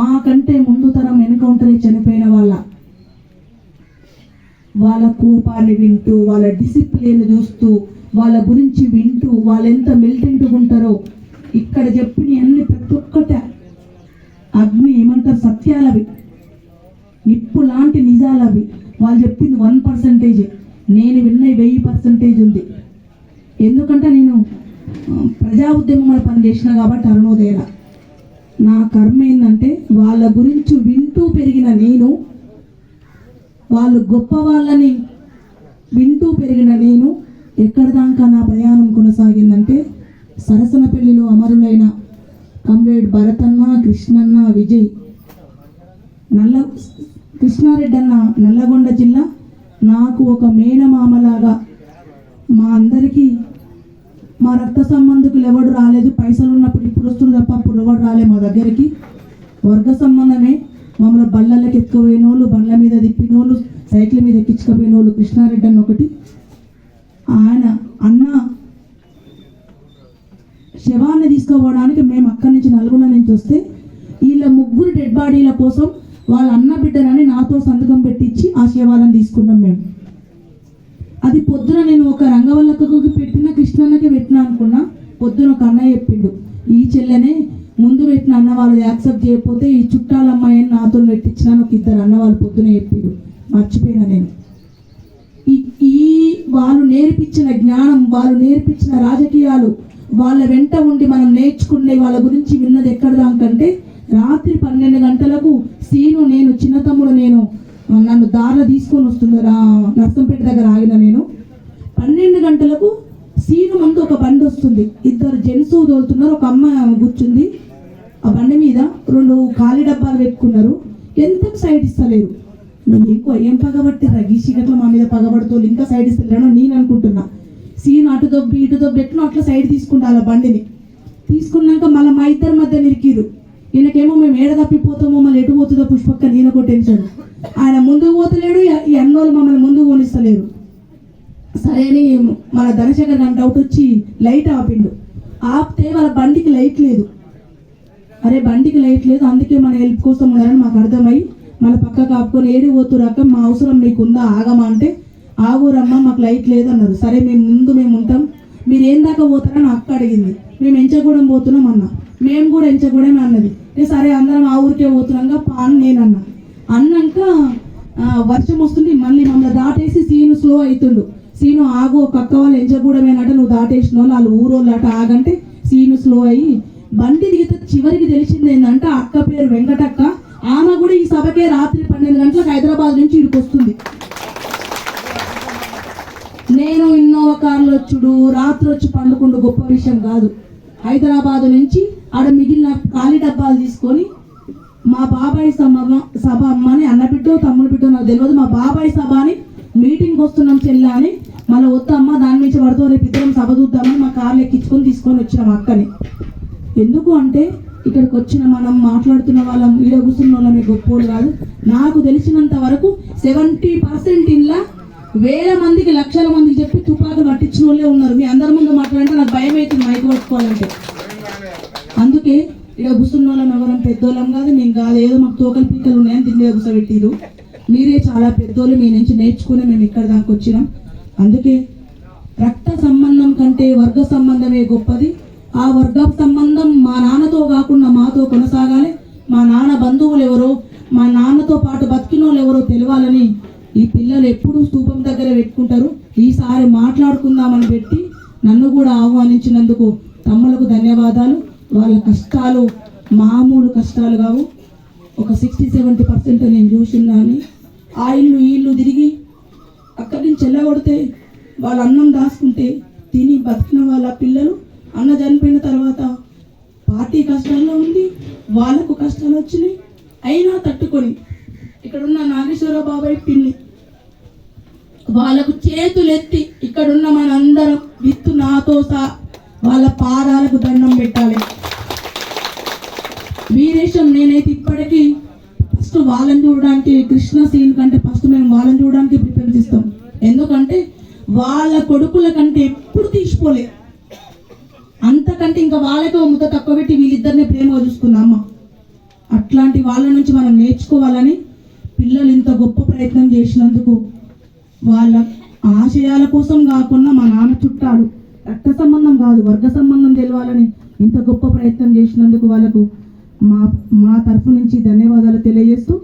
మాకంటే ముందు తరం ఎన్కౌంటర్ చనిపోయిన వాళ్ళ కోపాన్ని వింటూ, వాళ్ళ డిసిప్లిన్ చూస్తూ, వాళ్ళ గురించి వింటూ, వాళ్ళు ఎంత మిలిటెంట్గా ఉంటారో ఇక్కడ చెప్పిన అన్ని ప్రతి ఒక్కట అగ్ని ఏమంటారు సత్యాలవి, నిప్పు లాంటి నిజాలవి. వాళ్ళు చెప్పింది 1%, నేను విన్న 1000% ఉంది. ఎందుకంటే నేను ప్రజా ఉద్యమంలో పనిచేసిన కాబట్టి అరుణోదయల నా కర్మ ఏంటంటే వాళ్ళ గురించి వింటూ పెరిగిన నేను, వాళ్ళు గొప్ప వాళ్ళని వింటూ పెరిగిన నేను ఎక్కడి దాకా నా ప్రయాణం కొనసాగిందంటే సరసనపల్లిలో అమరులైన కమ్రేడ్ భరతన్న, కృష్ణన్న, విజయ్, కృష్ణారెడ్డి అన్న నల్లగొండ జిల్లా నాకు ఒక మేనమామలాగా, మా అందరికీ మా రక్త సంబంధికులు ఎవడు రాలేదు, పైసలు ఉన్నప్పుడు ఇప్పుడు వస్తుంది తప్ప అప్పుడు ఎవడు రాలేదు మా దగ్గరికి. వర్గ సంబంధమే మమ్మల్ని బళ్ళకి ఎత్తుకుపోయిన వాళ్ళు, బండ్ల మీద తిప్పిన వాళ్ళు, సైకిల్ మీద ఎక్కించుకుపోయిన వాళ్ళు కృష్ణారెడ్డి అన్న ఒకటి. ఆయన అన్న శవాన్ని తీసుకోవడానికి మేము అక్కడి నుంచి నల్గొండ నుంచి వస్తే వీళ్ళ ముగ్గురు డెడ్ బాడీల కోసం వాళ్ళ అన్న బిడ్డనని నాతో సంతకం పెట్టించి ఆ శవాలను తీసుకున్నాం మేము. అది పొద్దున నేను ఒక రంగవల్లక్కకి పెట్టిన, కృష్ణన్నకి పెట్టినా అనుకున్నా. పొద్దున ఒక అన్నయ్య చెప్పిండు, ఈ చెల్లెనే ముందు పెట్టిన అన్న వాళ్ళు యాక్సెప్ట్ చేయకపోతే ఈ చుట్టాల అమ్మాయిని నాతో పెట్టించిన ఒక ఇద్దరు అన్న వాళ్ళు పొద్దునే చెప్పిండు, మర్చిపోయినా నేను. ఈ వాళ్ళు నేర్పించిన జ్ఞానం, వాళ్ళు నేర్పించిన రాజకీయాలు, వాళ్ళ వెంట ఉండి మనం నేర్చుకునే వాళ్ళ గురించి విన్నది ఎక్కడ దాకంటే రాత్రి 12 గంటలకు సీను, నేను చిన్న తమ్ముడు, నేను నన్ను దారిలో తీసుకొని వస్తున్నా నర్సంపేట దగ్గర ఆగిన నేను. 12 గంటలకు సీను ముందు ఒక బండి వస్తుంది, ఇద్దరు జెంట్స్ తోలుతున్నారు, ఒక అమ్మ కూర్చుంది. ఆ బండి మీద 2 ఖాళీ డబ్బాలు పెట్టుకున్నారు. ఎంతకు సైడ్ ఇస్తలేరు. మీకు ఏం పగబట్టిరా ఈ చీకట్లో మా మీద పగబడుతూ ఇంకా సైడ్ ఇస్తలేను నేను అనుకుంటున్నా. సీను అటు దొబ్బి ఇటు దొబ్బి ఎట్లా అట్లా సైడ్ తీసుకుంటా ఆ బండిని. తీసుకున్నాక మళ్ళీ మా ఇద్దరి మధ్య నిరికిరు. ఈయనకేమో మేము ఏడ తప్పిపోతామో, మళ్ళీ ఎటు పోతుందో పుష్పక్క, నేనొక టెన్షన్. ఆయన ముందుకు పోతలేడు, ఈ అన్నోళ్ళు మమ్మల్ని ముందుకు పోనిస్తలేరు. సరే అని మన ధనశేఖర్ నాకు డౌట్ వచ్చి లైట్ ఆపిండు. ఆపితే వాళ్ళ బండికి లైట్ లేదు. అరే బండికి లైట్ లేదు, అందుకే మన హెల్ప్ కోసం ఉన్నారని మాకు అర్థమై మన పక్కకు ఆపుకొని ఏడి పోతురాక మా అవసరం మీకుందా ఆగమా అంటే, ఆగురమ్మ మాకు లైట్ లేదు అన్నారు. సరే మేము ఉంటాం, మీరు ఏం దాకా పోతారని అక్క అడిగింది. మేము ఎంచగూడెం పోతున్నాం అన్న. మేము కూడా ఎంచగూడెం అన్నది. సరే అందరం ఆ ఊరికే పోతున్నాగా పాన్ నేనన్నా. అన్నాక వర్షం వస్తుంది, మళ్ళీ మమ్మల్ని దాటేసి సీను స్లో అవుతుండు. సీను ఆగు, ఒక అక్క వాళ్ళు ఎంచగూడమేనట, నువ్వు దాటేసిన వాళ్ళు వాళ్ళు ఊరోళ్ళు అట ఆగంటే సీను స్లో అయ్యి బండి దిగితే చివరికి తెలిసింది ఏంటంటే అక్క పేరు వెంకటక్క. ఆమె కూడా ఈ సభకే రాత్రి 12 గంటలకు హైదరాబాద్ నుంచి ఇక్కడికి వస్తుంది. నేను ఇన్నోవా కార్లో వచ్చుడు, రాత్రి వచ్చి పండుకుండు గొప్ప విషయం కాదు. హైదరాబాద్ నుంచి ఆడ మిగిలిన ఖాళీ డబ్బాలు తీసుకొని మా బాబాయ్ సభ అమ్మని, అన్న బిడ్డో తమ్ముడు బిడ్డో నాకు తెలియదు, మా బాబాయ్ సభ అని మీటింగ్కి వస్తున్నాం చెల్లా అని, మళ్ళీ వద్దమ్మ దాని నుంచి పడుతూ రేపు ఇద్దరం సభ చూద్దామని మా కార్లు ఎక్కించుకొని తీసుకొని వచ్చినాం అక్కని. ఎందుకు అంటే ఇక్కడికి వచ్చిన మనం మాట్లాడుతున్న వాళ్ళం, ఈడ కూర్చున్న వాళ్ళమే గొప్పోళ్ళు కాదు. నాకు తెలిసినంత వరకు 70% ఇంట్లో 1000 మందికి 1,00,000 మందికి చెప్పి తుపాకులు పట్టించిన వాళ్ళే ఉన్నారు. మీ అందరి ముందు మాట్లాడంటే నాకు భయం అవుతుంది మైకు పట్టుకోవాలంటే. అందుకే ఇక్కడ కూర్చున్న వాళ్ళం ఎవరం పెద్దోళ్ళం కాదు, మేము కాదు ఏదో మాకు తోకలు పీకలు ఉన్నాయని తిండి కూర్చోబెట్టిరు. మీరే చాలా పెద్దోళ్ళు, మీ నుంచి నేర్చుకుని మేము ఇక్కడ దాకా వచ్చినాం. అందుకే రక్త సంబంధం కంటే వర్గ సంబంధమే గొప్పది. ఆ వర్గ సంబంధం మా నాన్నతో కాకుండా మాతో కొనసాగాలి. మా నాన్న బంధువులు ఎవరో, మా నాన్నతో పాటు బతికిన వాళ్ళు ఎవరో తెలియాలని ఈ పిల్లలు ఎప్పుడూ స్తూపం దగ్గర పెట్టుకుంటారు. ఈసారి మాట్లాడుకుందామని పెట్టి నన్ను కూడా ఆహ్వానించినందుకు తమ్ములకు ధన్యవాదాలు. వాళ్ళ కష్టాలు మామూలు కష్టాలు కావు. ఒక 60-70% నేను చూసినాను. ఆ ఇల్లు తిరిగి అక్కడి నుంచి వెళ్ళగొడితే వాళ్ళ అన్నం దాచుకుంటే తిని బతికిన వాళ్ళ పిల్లలు అన్న చనిపోయిన తర్వాత పార్టీ కష్టాల్లో ఉంది, వాళ్ళకు కష్టాలు వచ్చినాయి, అయినా తట్టుకొని ఇక్కడున్న నాగేశ్వరరావు బాబాయ్ పిన్ని వాళ్ళకు చేతులెత్తి ఇక్కడున్న మనందరం విత్తు నాతో వాళ్ళ పాదాలకు దండం పెట్టాలి. వీరేశం నేనైతే ఇప్పటికీ ఫస్ట్ వాళ్ళని చూడడానికి, కృష్ణ సీన్ కంటే ఫస్ట్ మేము వాళ్ళని చూడడానికి ప్రిఫరెన్స్ ఇస్తాం. ఎందుకంటే వాళ్ళ కొడుకుల కంటే ఎప్పుడు తీసిపోలే, అంతకంటే ఇంకా వాళ్ళకే ముద్ద తక్కువ పెట్టి వీళ్ళిద్దరిని ప్రేమగా చూసుకున్న అమ్మ. అట్లాంటి వాళ్ళ నుంచి మనం నేర్చుకోవాలని పిల్లలు ఇంత గొప్ప ప్రయత్నం చేసినందుకు వాళ్ళ ఆశయాల కోసం కాకుండా మా నాన్న చుట్టాలు రక్త సంబంధం కాదు వర్గ సంబంధం తెలవాలని ఇంత గొప్ప ప్రయత్నం చేసినందుకు వాళ్ళకు మా తరఫు నుంచి ధన్యవాదాలు తెలియజేస్తూ